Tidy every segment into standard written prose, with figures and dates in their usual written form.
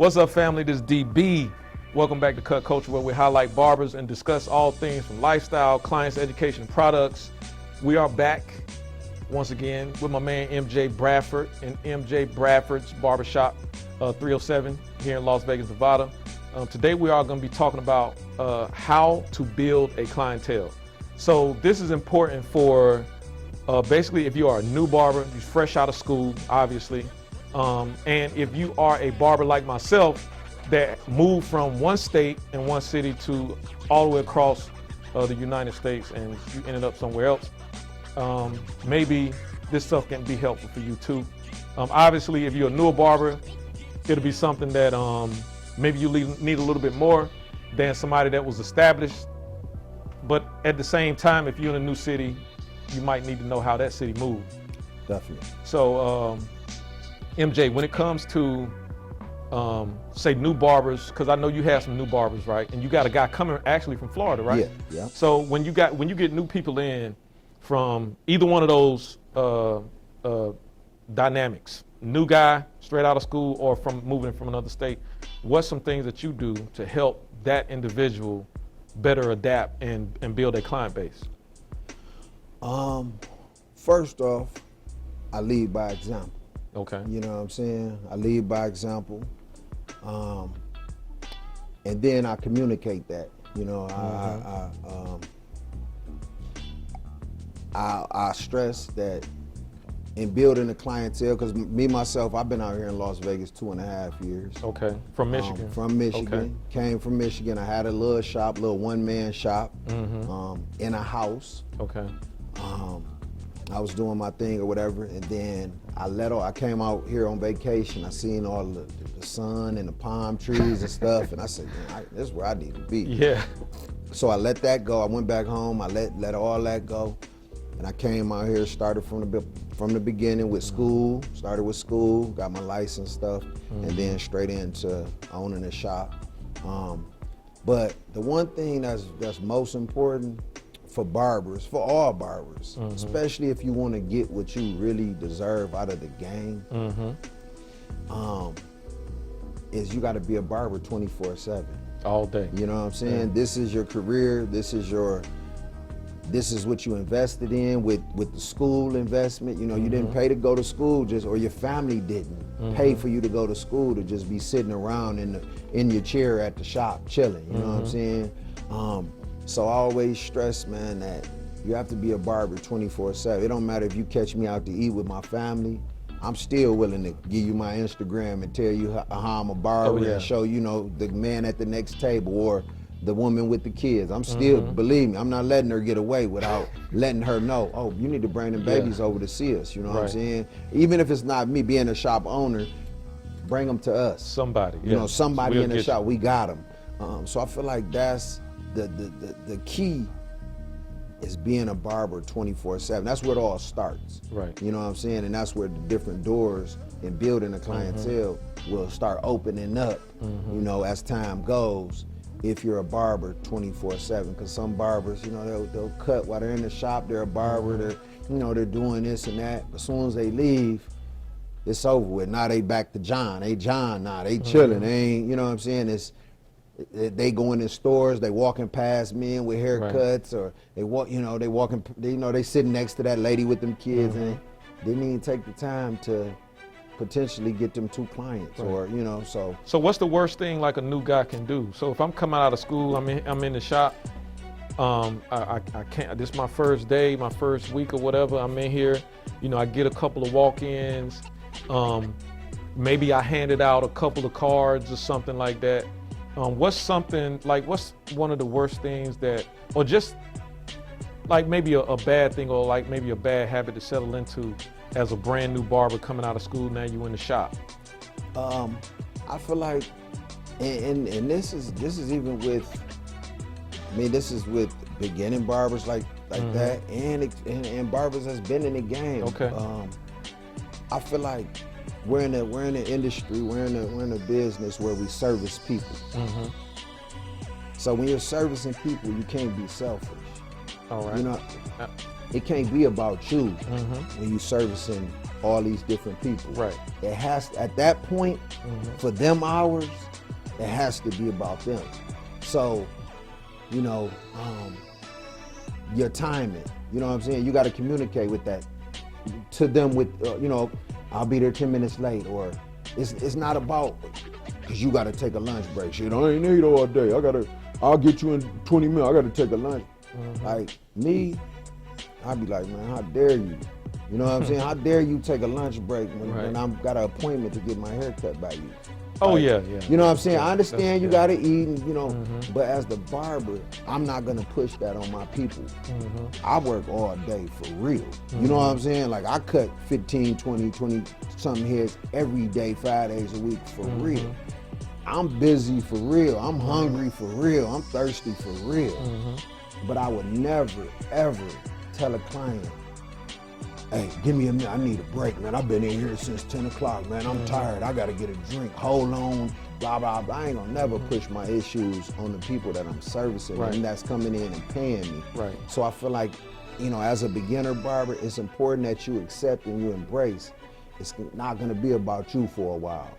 What's up, family? This is DB. Welcome back to Cut Culture, where we highlight barbers and discuss all things from lifestyle, clients, education, products. We are back once again with my man MJ Bradford and MJ Bradford's Barbershop 307 here in Las Vegas, Nevada. Today we are going to be talking about how to build a clientele. So this is important for basically if you are a new barber, you're fresh out of school, obviously. And if you are a barber like myself that moved from one state and one city to all the way across the United States and you ended up somewhere else, maybe this stuff can be helpful for you too. Obviously, if you're a newer barber, it'll be something that maybe you need a little bit more than somebody that was established. But at the same time, if you're in a new city, you might need to know how that city moved. Definitely. So, MJ, when it comes to, say, new barbers, because I know you have some new barbers, right? And you got a guy coming actually from Florida, right? Yeah. So when you get new people in from either one of those dynamics, new guy straight out of school or from moving from another state, what's some things that you do to help that individual better adapt and build a client base? First off, I lead by example. Okay. You know what I'm saying? I lead by example. And then I communicate that. You know, I stress that in building a clientele, because me, myself, I've been out here in Las Vegas 2.5 years. Okay, from Michigan. From Michigan, Okay. Came from Michigan. I had a little shop, little one-man shop in a house. Okay. I was doing my thing or whatever, and then I came out here on vacation. I seen all the sun and the palm trees and stuff, and I said, man, this is where I need to be. Yeah. So I let that go. I went back home. I let all that go, and I came out here. Started from the beginning with school. Started with school, got my license stuff, and then straight into owning a shop. But the one thing that's most important for barbers, for all barbers, especially if you want to get what you really deserve out of the game, is you got to be a barber 24/7. All day. You know what I'm saying? Yeah. This is your career. This is what you invested in with the school investment. You know, you didn't pay to go to school or your family didn't pay for you to go to school to just be sitting around in your chair at the shop chilling. You know what I'm saying? So I always stress, man, that you have to be a barber 24/7. It don't matter if you catch me out to eat with my family. I'm still willing to give you my Instagram and tell you how I'm a barber and show the man at the next table or the woman with the kids. I'm still, believe me, I'm not letting her get away without letting her know, oh, you need to bring them babies over to see us. You know what I'm saying? Even if it's not me being a shop owner, bring them to us. Somebody. You know, somebody in the shop, we got them. So I feel like that's the key is being a barber 24/7. That's where it all starts. Right. You know what I'm saying? And that's where the different doors in building a clientele will start opening up, as time goes, if you're a barber 24/7. Because some barbers, they'll cut while they're in the shop, they're a barber, they're doing this and that. As soon as they leave, it's over with. Now they back to John. They John now, they chilling. They ain't, you know what I'm saying? They go in the stores, they walking past men with haircuts, or they sitting next to that lady with them kids, and they didn't even take the time to potentially get them 2 clients, or so. So what's the worst thing like a new guy can do? So if I'm coming out of school, I'm in the shop, I can't. This is my first day, my first week or whatever. I'm in here, I get a couple of walk-ins. Maybe I handed out a couple of cards or something like that. What's one of the worst things or just like maybe a bad thing, or like maybe a bad habit to settle into as a brand new barber coming out of school? Now you in the shop. I feel like, and this is even with, this is with beginning barbers like that, and barbers that's been in the game. Okay. I feel like we're in the industry, we're in a business where we service people. So when you're servicing people, you can't be selfish. All right. It can't be about you when you're servicing all these different people. Right. It has, at that point, for them hours, it has to be about them. So, you know, your timing, you know what I'm saying? You got to communicate with that to them with, you know, I'll be there 10 minutes late, or it's not about, because you got to take a lunch break. Shit, I ain't need all day. I'll get you in 20 minutes. I got to take a lunch. Like me, I'd be like, man, how dare you? You know what I'm saying? How dare you take a lunch break when I've got an appointment to get my hair cut by you? Oh, like, yeah. You know what I'm saying? I understand you gotta eat, and, you know, but as the barber, I'm not gonna push that on my people. I work all day for real. You know what I'm saying? Like, I cut 15, 20 something heads every day, 5 days a week for real. I'm busy for real. I'm hungry for real. I'm thirsty for real. But I would never, ever tell a client, hey, give me a minute, I need a break, man. I've been in here since 10 o'clock, man. I'm tired, I gotta get a drink, hold on, blah, blah, blah. I ain't gonna never push my issues on the people that I'm servicing and that's coming in and paying me. So I feel like, you know, as a beginner barber, it's important that you accept and you embrace. It's not gonna be about you for a while.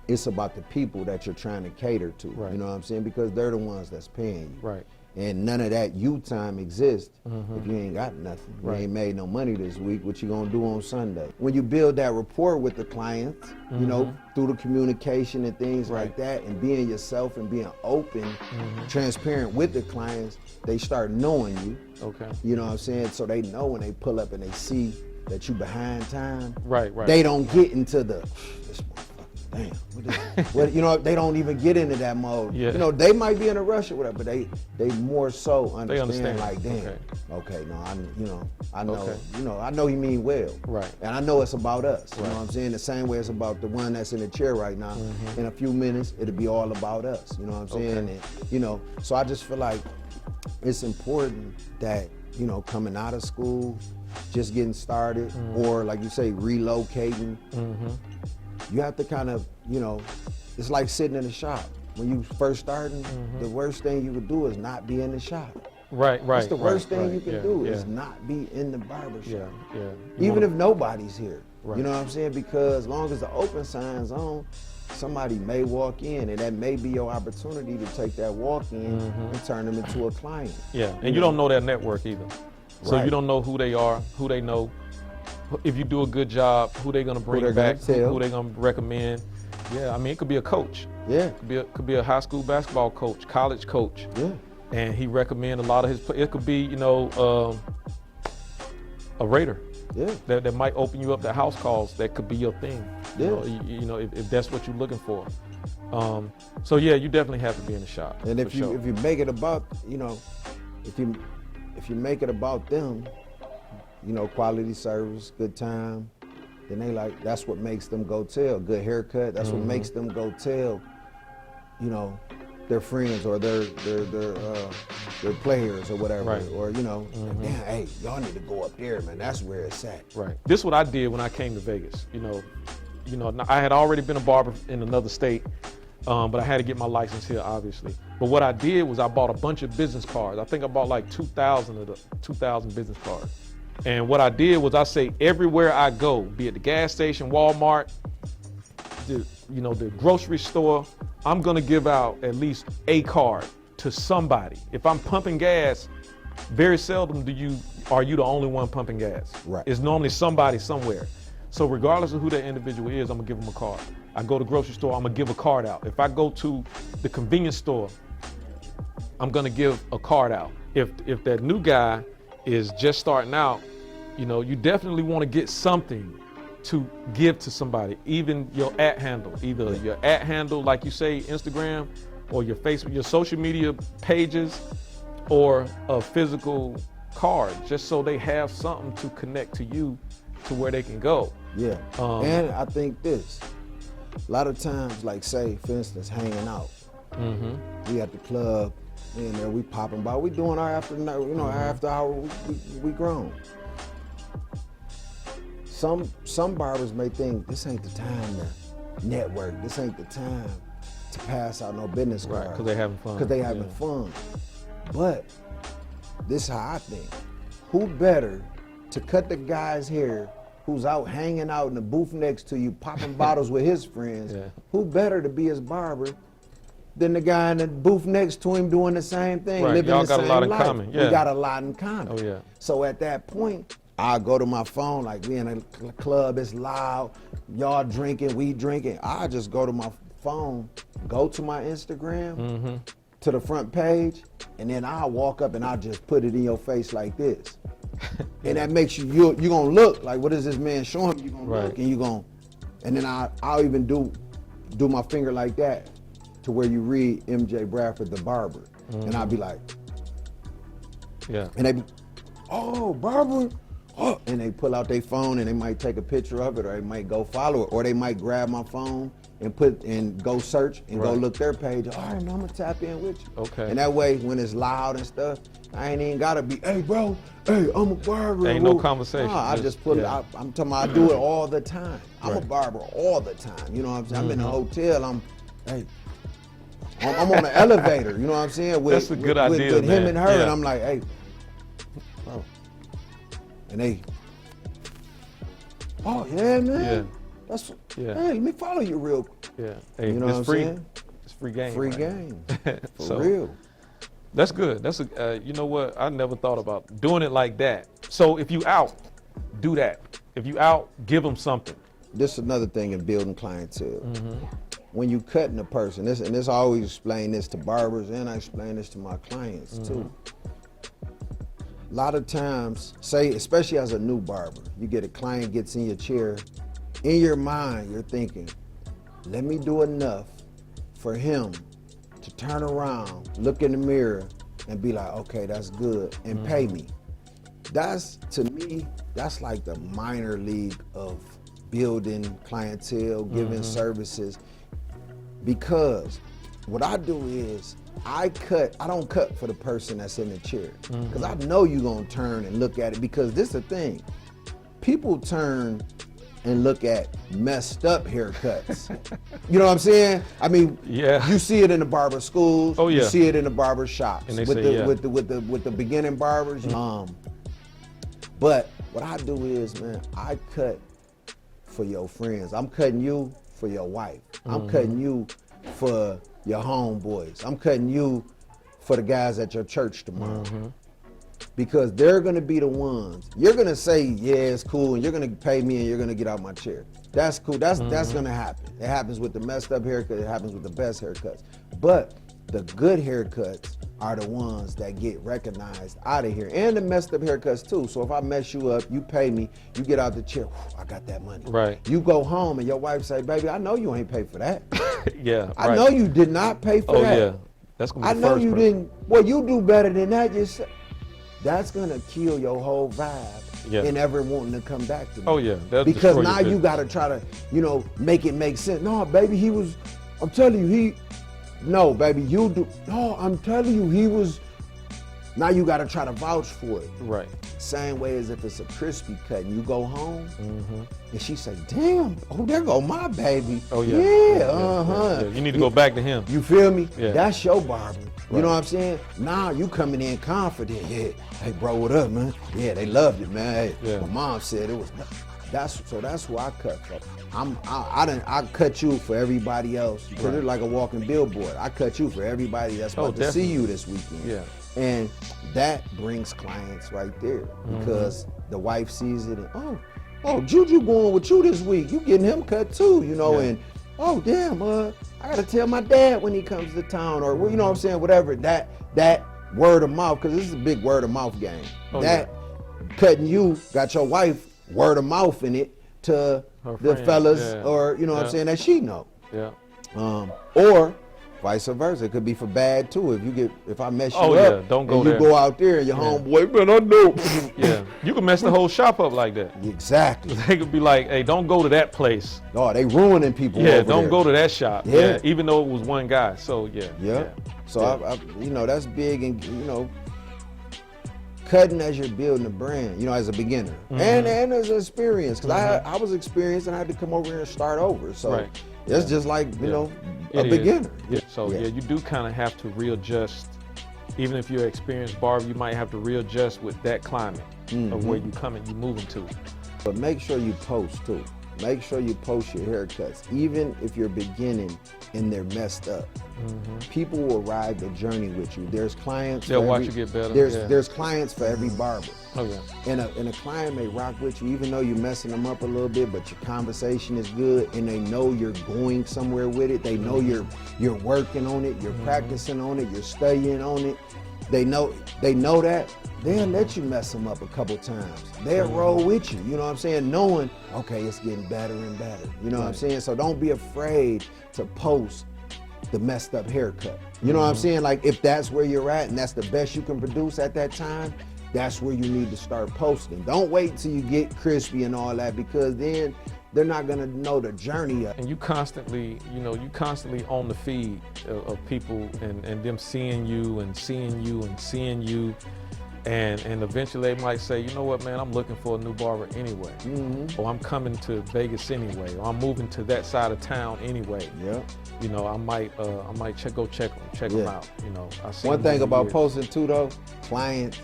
It's about the people that you're trying to cater to, you know what I'm saying? Because they're the ones that's paying you. And none of that you time exists if you ain't got nothing. You ain't made no money this week, what you gonna do on Sunday? When you build that rapport with the clients, you know, through the communication and things like that, and being yourself and being open, transparent with the clients, they start knowing you. You know what I'm saying? So they know when they pull up and they see that you behind time. They don't get into the, this motherfucker, damn, what, you know, they don't even get into that mode. You know, they might be in a rush or whatever, but they more so understand like, damn, okay, no, I know you mean well. And I know it's about us. You know what I'm saying? The same way it's about the one that's in the chair right now. In a few minutes, it'll be all about us. You know what I'm saying? And, you know, so I just feel like it's important that, you know, coming out of school, just getting started, or like you say, relocating, you have to kind of, you know, it's like sitting in the shop. When you first starting, the worst thing you could do is not be in the shop. That's the worst thing you can do is not be in the barbershop. Even if nobody's here. You know what I'm saying? Because as long as the open sign's on, somebody may walk in, and that may be your opportunity to take that walk in and turn them into a client. And you don't know their network either. So you don't know who they are, who they know. If you do a good job, who they're gonna bring back, who they're gonna recommend. I mean, it could be a coach. It could be a high school basketball coach, college coach. And he recommend a lot of his, it could be, you know, a Raider. That might open you up to house calls. That could be your thing. You know, if that's what you're looking for. So yeah, you definitely have to be in the shop. And if you make it about, you know, if you make it about them, you know, quality service, good time, then they like, that's what makes them go tell. Good haircut, that's what makes them go tell, you know, their friends or their players or whatever, or, you know, damn, hey, y'all need to go up there, man. That's where it's at. This is what I did when I came to Vegas. You know, I had already been a barber in another state, but I had to get my license here, obviously. But what I did was I bought a bunch of business cards. I think I bought like 2,000 business cards. And what I did was I say everywhere I go, be it the gas station, Walmart, the grocery store, I'm gonna give out at least a card to somebody. If I'm pumping gas, very seldom are you the only one pumping gas. It's normally somebody somewhere. So regardless of who that individual is, I'm gonna give them a card. I go to the grocery store, I'm gonna give a card out. If I go to the convenience store, I'm gonna give a card out. If that new guy is just starting out, you know, you definitely want to get something to give to somebody, even your @ handle, either your @ handle, like you say, Instagram, or your Facebook, your social media pages, or a physical card, just so they have something to connect to you to where they can go. And I think this, a lot of times, like say, for instance, hanging out, we at the club, and there we popping by, we doing our after, you know, after hour, we grown. Some barbers may think this ain't the time to network, this ain't the time to pass out no business cards. Because they having fun. Because they having fun. But this is how I think. Who better to cut the guy's hair who's out hanging out in the booth next to you, popping bottles with his friends, Yeah. who better to be his barber than the guy in the booth next to him doing the same thing, Right. living Y'all the got a same lot in life. common. Yeah. We got a lot in common. Oh, yeah. So at that point, I go to my phone, like we in a club, it's loud, y'all drinking, we drinking. I just go to my phone, go to my Instagram, to the front page, and then I'll walk up and I'll just put it in your face like this. And that makes you gonna look like, what is this man showing me? You gonna look and you gonna, and then I'll even do my finger like that to where you read MJ Bradford, the barber. And I'll be like, Yeah. and they be, oh, Barber. Oh, and they pull out their phone and they might take a picture of it, or they might go follow it, or they might grab my phone and go search and go look their page. All right, now I'm gonna tap in with you. Okay. And that way, when it's loud and stuff, I ain't even gotta be, hey bro, hey, I'm a barber. Ain't no conversation. Nah, I just put it. I'm talking about, I do it all the time. I'm a Right. barber all the time. You know what I'm saying? I'm in a hotel. I'm on the elevator. You know what I'm saying? That's a good idea, with him man. and her, Yeah. and I'm like, hey, bro. And they, oh yeah, man. Yeah. That's Yeah. Hey, let me follow you real quick. Yeah. Hey, You know it's what I'm free. saying? It's free game. Free right? game. For So, real. That's good. That's a. You know what? I never thought about doing it like that. So if you out, do that. If you out, give them something. This is another thing in building clientele. When you cutting a person, this I always explain this to barbers, and I explain this to my clients too. A lot of times, say, especially as a new barber, you get a client gets in your chair, in your mind, you're thinking, let me do enough for him to turn around, look in the mirror, and be like, okay, that's good, and pay me. That's, to me, that's like the minor league of building clientele, giving services, because what I do is I don't cut for the person that's in the chair, because I know you're gonna turn and look at it, because this is the thing, people turn and look at messed up haircuts. You know what I'm saying? I mean, Yeah. you see it in the barber schools, Oh, yeah. you see it in the barber shops, And they with say, the beginning barbers. But what I do is, man, I cut for your friends. I'm cutting you for your wife. I'm cutting you for your homeboys. I'm cutting you for the guys at your church tomorrow. Because they're gonna be the ones. You're gonna say, yeah, it's cool, and you're gonna pay me and you're gonna get out my chair. That's cool, that's gonna happen. It happens with the messed up haircut, it happens with the best haircuts. But the good haircuts are the ones that get recognized out of here. And the messed up haircuts too. So if I mess you up, you pay me, you get out the chair, whew, I got that money. Right. You go home and your wife say, baby, I know you ain't paid for that. Yeah. I know you did not pay for that. Oh yeah. That's gonna be I the know first you person. didn't. Well, you do better than that. That's gonna kill your whole vibe in ever wanting to come back to me. Oh yeah. That'll Because destroy now your you business. gotta try to, make it make sense. No, baby, he was. I'm telling you, No, baby, you do. No, I'm telling you, he was. Now you gotta try to vouch for it. Right. Same way as if it's a crispy cut and you go home and she say, damn, oh, there go my baby. Oh yeah. Yeah. You need to go back to him. You feel me? Yeah. That's your barber. You know Right. what I'm saying? Now you coming in confident. Yeah. Hey, bro, what up, man? Yeah, they loved it, man. Hey, Yeah. my mom said it was. That's who I cut for. I cut you for everybody else. You put it like a walking billboard. I cut you for everybody that's about to see definitely. you this weekend. Yeah. And that brings clients right there because the wife sees it and oh, Juju going with you this week. You getting him cut too, Yeah. and oh damn, I gotta tell my dad when he comes to town, or you know what I'm saying, whatever. That word of mouth, because this is a big word of mouth game. Oh, that cutting you got your wife word of mouth in it to Her the friends, fellas, yeah. or you know what I'm Yeah. saying, that she know. Yeah. Or vice versa. It could be for bad too. If I mess you Oh, up, yeah. Don't go and you there. go out there and your homeboy, man, I know. Yeah. You can mess the whole shop up like that. Exactly. They could be like, hey, don't go to that place. Oh, they ruining people. Yeah, over don't there. go to that shop. Yeah. Yeah. Even though it was one guy. So yeah. Yeah. So Yeah. I that's big, and cutting as you're building a brand, as a beginner, and as an experience, because I was experienced and I had to come over here and start over. So Right. it's just like a It is. beginner. Yeah. So yeah, you do kind of have to readjust. Even if you're an experienced barber, you might have to readjust with that climate of where you coming, you moving to. But make sure you post too. Make sure you post your haircuts, even if you're beginning and they're messed up. People will ride the journey with you. There's clients. They'll watch you get better. There's clients for every barber. Oh yeah. And a client may rock with you, even though you're messing them up a little bit, but your conversation is good, and they know you're going somewhere with it. They know you're working on it, you're practicing on it, you're studying on it. They know that. They'll let you mess them up a couple times. They'll roll with you, you know what I'm saying? Knowing, okay, it's getting better and better. You know what I'm saying? So don't be afraid to post the messed up haircut. You know what I'm saying? Like, if that's where you're at and that's the best you can produce at that time, that's where you need to start posting. Don't wait till you get crispy and all that, because then they're not gonna know the journey of it. And you constantly on the feed of people and them seeing you and seeing you and seeing you. And eventually they might say, you know what, man, I'm looking for a new barber anyway. Or I'm coming to Vegas anyway, or I'm moving to that side of town anyway. Yeah. You know, I might go check them out. You know, I see one thing about posting too though, clients,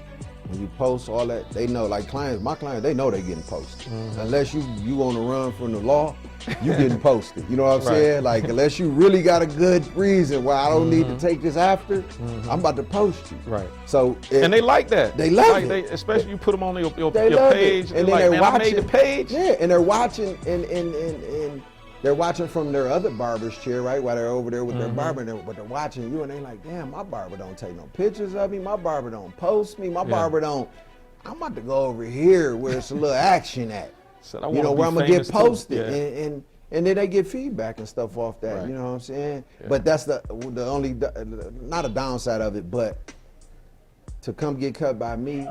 when you post all that, they know, like clients, my clients, they know they getting posted. Unless you on the run from the law, you getting posted. You know what I'm saying? Like, unless you really got a good reason why I don't need to take this after, I'm about to post you. Right. So and they like that. They love it. Especially you put them on your It. page. And then like, they're man, watching. I made the page. Yeah, and they're watching and they're watching from their other barber's chair, right? While they're over there with their barber, but they're watching you, and they're like, damn, my barber don't take no pictures of me. My barber don't post me. My barber don't. I'm about to go over here where it's a little action at. So you know, where I'm gonna get posted, and then they get feedback and stuff off that. You know what I'm saying? But that's the only, not a downside of it, but to come get cut by me,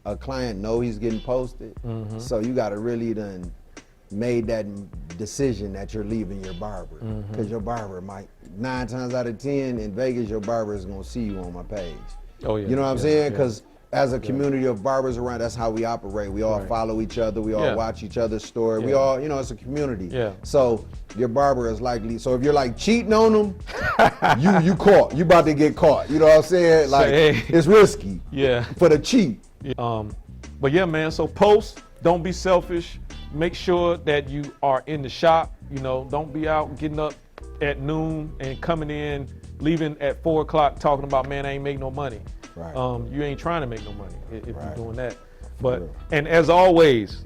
a client know he's getting posted, so you got to really done made that decision that you're leaving your barber, because your barber might, 9 times out of 10 in Vegas, your barber is gonna see you on my page. Oh yeah. You know what I'm saying? Because as a community of barbers around, that's how we operate. We all follow each other. We all watch each other's story. We all, you know, it's a community. Yeah. So your barber is likely, so if you're like cheating on them, you caught. You about to get caught. You know what I'm saying? Like, it's risky. Yeah. For the cheat. But yeah, man, so post, don't be selfish. Make sure that you are in the shop. You know, don't be out getting up at noon and coming in, leaving at 4 o'clock talking about, man, I ain't make no money. Right. You ain't trying to make no money if you're doing that. But, and as always,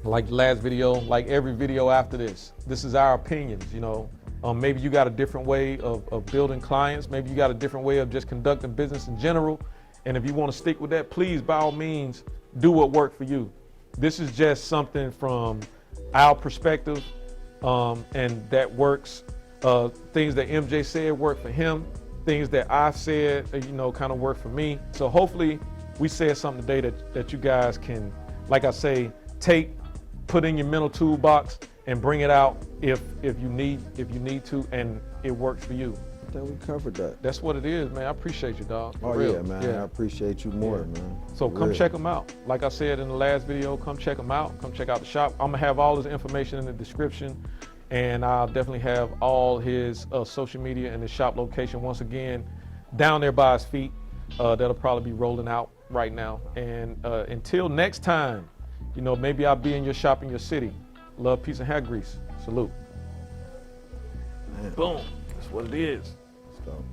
like the last video, like every video after this is our opinions, you know. Maybe you got a different way of building clients. Maybe you got a different way of just conducting business in general. And if you want to stick with that, please, by all means, do what worked for you. This is just something from our perspective, and that works. Things that MJ said worked for him. Things that I said, you know, kind of work for me. So hopefully we said something today that you guys can, like I say, put in your mental toolbox and bring it out if you need to, and it works for you. I think we covered that. That's what it is, man. I appreciate you, dog. Oh yeah, man. I appreciate you more, man. So come check them out. Like I said in the last video, come check them out. Come check out the shop. I'm gonna have all his information in the description. And I'll definitely have all his social media and his shop location, once again, down there by his feet. That'll probably be rolling out right now. And until next time, you know, maybe I'll be in your shop in your city. Love, peace, and hair grease. Salute. Man. Boom. That's what it is. Let's go.